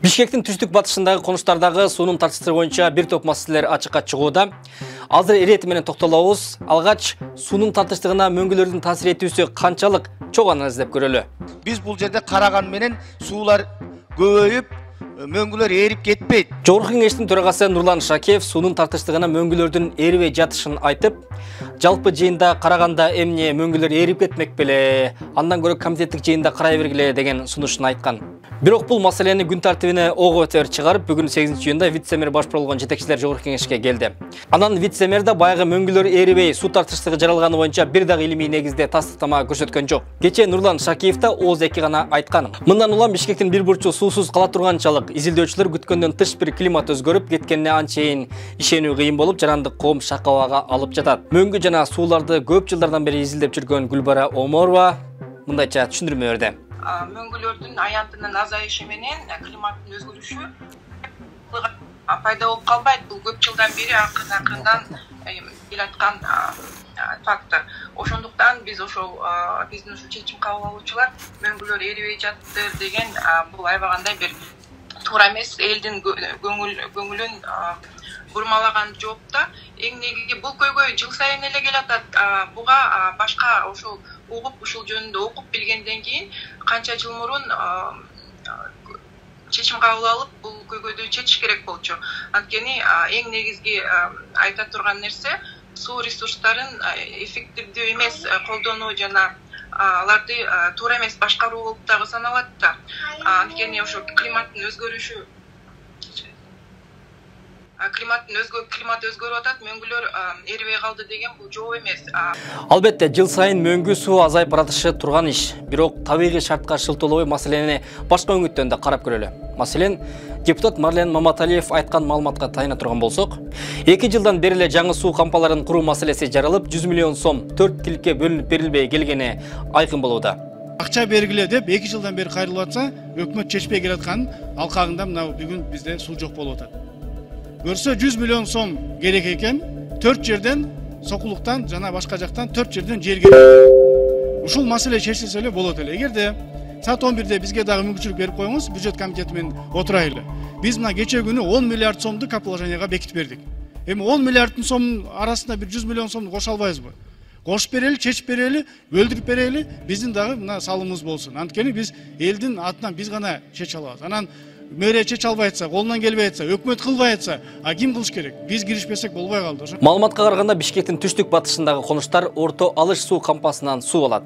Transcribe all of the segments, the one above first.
Бишкектин түштүк батышындагы конуштардагы суунун тартыштыгы боюнча бир топ маселелер ачыкка чыгууда. Азыр ирети менен токтолобуз. Алгач суунун тартыштыгына мөңгүлөрдүн таасир этүүсү канчалык чогуу издеп көрөлү. Биз бул жерде караган менен суулар көбөйүп, мөңгүлөр эрип кетпейт. Жогорку кеңештин төрагасы Нурлан Шакиев суунун тартыштыгына мөңгүлөрдүн эрибей жатышын айтып, жалпы жыйында караганда эмне мөңгүлөр эрип кетмек беле, андан көрө комитеттик жыйында карай бергиле деген сунушун айткан. Бирок бул маселени күн тартибине ого өтөр чыгарып, бүгүн 8-июнда вице-мэр баш пролгон жетекчилер жогорку кеңешке келди. Анан вице-мэр да баягы мөңгүлөр эрибей суу тартыштыгы жаралганы боюнча бир дагы илимий негизде тастыктама көрсөткөн жок. Кечээ Нурлан Шакиев да ооз эки гана айткан. Мындан улам Бишкектин бир бурчу суусуз кала турганчалык изилдөөчүлөр күткөндөн тыш бир климат өзгөрүп кеткенине анчейин ишенүү кыйын болуп, жарандык коом шак абага алып жатат. Мөңгү жана сууларды көп жылдардан бери изилдеп жүргөн Гүлбара Оморова мындайча түшүндүрмө берди. Мөңгүлөрдүн аянтынын азайышы менен климаттын өзгөрүшү пайда болуп калбайт. Бул көп жылдан бери акырындан келаткан фактор. Ошондуктан биз биздин чечим кабыл алуучулар мөңгүлөр эрибей жатты деген бул айбагандай бир туура эмес, элдин көңүлүн бурмалаган жооп да. Эң негизи бул көйгөй жыл сайын эле келатат. Буга башка ошол угуп ушул жөнүндө окуп билгенден кийин канча жыл мурун чечим кабыл алып бул көйгөйдү чечиш керек болчу. Анткени эң негизги айта турган нерсе суу ресурстарын эффективдүү эмес колдонуу жана аларды туура эмес башкаруу болуп дагы саналат да. Анткени ошо климат өзгөрүп атат, мөңгүлөр эрибей калды деген бул жооп эмес. Албетте, жыл сайын мөңгү суу азайып баратышы турган иш. Бирок табигый шартка шылтоолобой маселени башка өңүттөн да карап көрөлү. Маселен, депутат Марлен Маматалиев айткан маалыматка тайына турган болсок, 2 жылдан бери эле жаңы суу кампаларын куруу маселеси жаралып, 100 миллион сом 4 тилке бөлүнүп берилбей келгени айкын болууда. Акча бергиле деп 2 жылдан бери кайрылып атса, өкмөт чечпей келаткан алкагында мына бүгүн бизде суу жок болуп атат. Көрсө 100 миллион сом керек экен, 4 жерден сокулуктан жана башка жактан 4 жерден жер керек. Ушул маселе чечилсе эле болот эле. Эгерде саат 11-де бизге дагы мүмкүнчүлүк берип коюңуз, бюджет комитети менен отурайлы. Биз мына кече күнү 10 миллиард сомду капиталовканияга бекитип бердик. Эми 10 миллиарддын сомдун арасында бир 100 миллион сомду кошо албайбызбы? Кошуп берели, чечип берели, бөлдүрүп берели, биздин дагы мына салымыбыз болсун. Анткени биз элдин атынан биз гана чече алабыз. Анан мэрия чече албай атса, колунан келбей атса, өкмөт кылбай атса, ким кылыш керек? Биз киришпесек болбой калды. Маалыматка караганда Бишкектин түштүк батышындагы конуштар Орто Алыш суу кампасынан суу алат.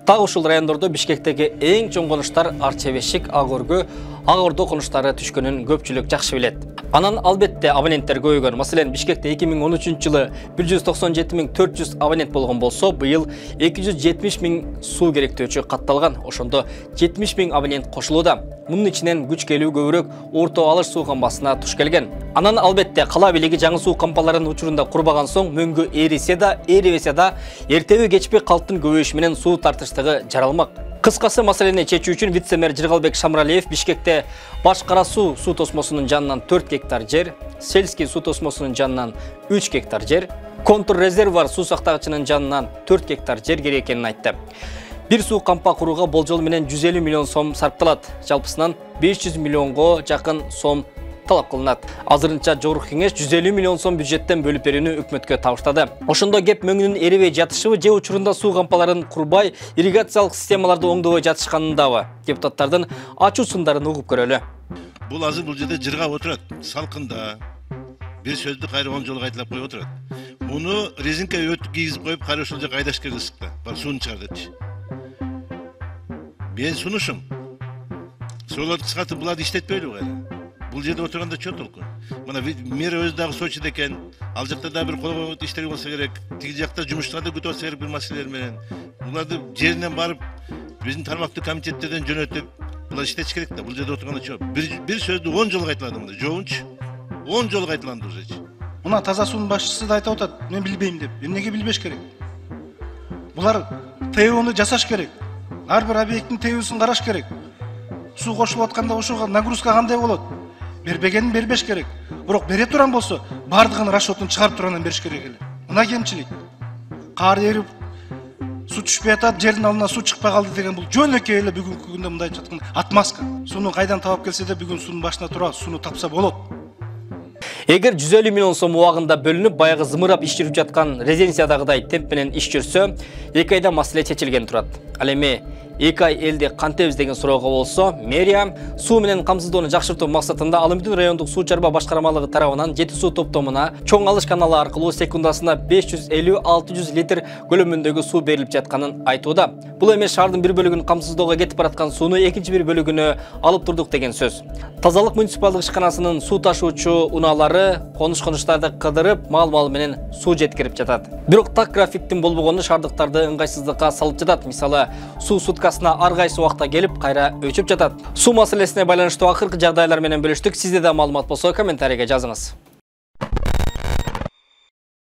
Так ушул райондордо Бишкектеги эң чоң конуштар Арчебешик, Ак-Өргө, Ак-Ордо конуштары түшкөнүн көпчүлүк жакшы билет. Анан албетте абоненттер көбөйгөн. Маселен, Бишкекте 2013-жылы 197.400 абонент болгон болсо, быйыл 270.000 суу керектөөчү катталган. Ошондо 70.000 абонент кошулууда. Мунун ичинен күч келүү көбүрөөк Орто Алыш суу кампасына туш келген. Анан албетте кала бийлиги жаңы суу кампаларын учурунда курбаган соң мөңгү эрисе да, эрибесе да, эртеби кечпи калктын көбөйүшү менен суу тартыштыгы жаралмак. Кыскасы маселени чечүү үчүн вице-мэр Жыргалбек Шамралиев Бишкекте Баш Кара суу тосмосунун жанынан 4 гектар жер, Сельский суу тосмосунун жанынан 3 гектар жер, контур резервуар суу сактагычынын жанынан 4 гектар жер керек экенин айтты. Бир суу кампа курууга болжол менен 150 миллион сом сарпталат. Жалпысынан 500 миллионго жакын сом талап кылынат. Азырынча жогорку кеңеш 150 миллион сом бюджеттен бөлүп берүүнү өкмөткө табыштады. Ошондо кеп мөңгүнүн эрибей жатышыбы же учурунда суу кампаларын курбай, ирригациялык системаларды оңдобой жатышканындабы? Депутаттардын ачуу сындарын угуп көрөлү. Бул азыр бул жерде жыргап отурат, салкында. Бир сөздү кайра 10 жолу кайталап коюп отурат. Муну резинка өтүп кийгизип коюп, кайра ошол жерге айдаш керек ысыкта. Бар сууну чыгар депчи. Мен сунушум. Соларды кыскартып буларды иштетпейлиби кайра? Бул жерде отурганда чо толку. Мына мэр өзү дагы Сочиде экен. Ал жакта да бир колго иштер болсо керек. Тиги жакта жумуштарды күтүп алса керек бир маселелер менен. Буларды жеринен барып биздин тармактуу комитеттерден жөнөтүп, булар иштетиш керек да. Бул жерде отурганда чо. Бир сөздү 10 жолу кайталадым да. Жоончу 10 жолу кайталанды уже. Мына таза суунун башчысы да айтып атат, мен билбейм деп. Эмнеге билбеш керек? Булар ТОну жасаш керек. Ар бир объекттин ТОсун караш керек. Суу кошулуп атканда ошого нагрузка кандай болот? Бербегенин бербеш керек. Бирок бере турган болсо, бардыгын расчетун чыгарып тургандан бериш керек эле. Мына кемчилик. Кар эрип, су түшпөй атат, жердин алдына су чыкпай калды деген бул жөнөкөй эле бүгүнкү күндө мындай жаткан отмазка. Сууну кайдан таап келсе де бүгүн суунун башына турабыз, сууну тапса болот. Эгер 150 миллион сом убагында бөлүнүп, баягы зымырап иш жүрүп жаткан резиденциядагыдай темп менен иш жүрсө, 2 айда маселе чечилген турат. Ал эми 2 ай элди кантебиз деген суроого болсо, мэрия суу менен камсыздоону жакшыртуу максатында Алымбүтүн райондук суу чарба башкармалыгы тарабынан жети суу топтомуна чоң алыш каналы аркылуу секундасына 550-600 литр көлөмүндөгү суу берилип жатканын айтууда. Бул эми шаардын бир бөлүгүн камсыздоого кетип бараткан сууну экинчи бир бөлүгүнө алып турдук деген сөз. Тазалык муниципалдык ишканасынын суу ташуучу унаалары конуштарды кыдырып, мал менен суу жеткирип жатат. Бирок так графиктин болбогону шаардыктарды ыңгайсыздыкка салып жатат. Мисалы, суу суткасына ар кайсы убакта келип, кайра өчүп жатат. Суу маселесине байланыштуу акыркы жагдайлар менен бөлүштүк. Сизде да маалымат болсо комментарийге жазыңыз.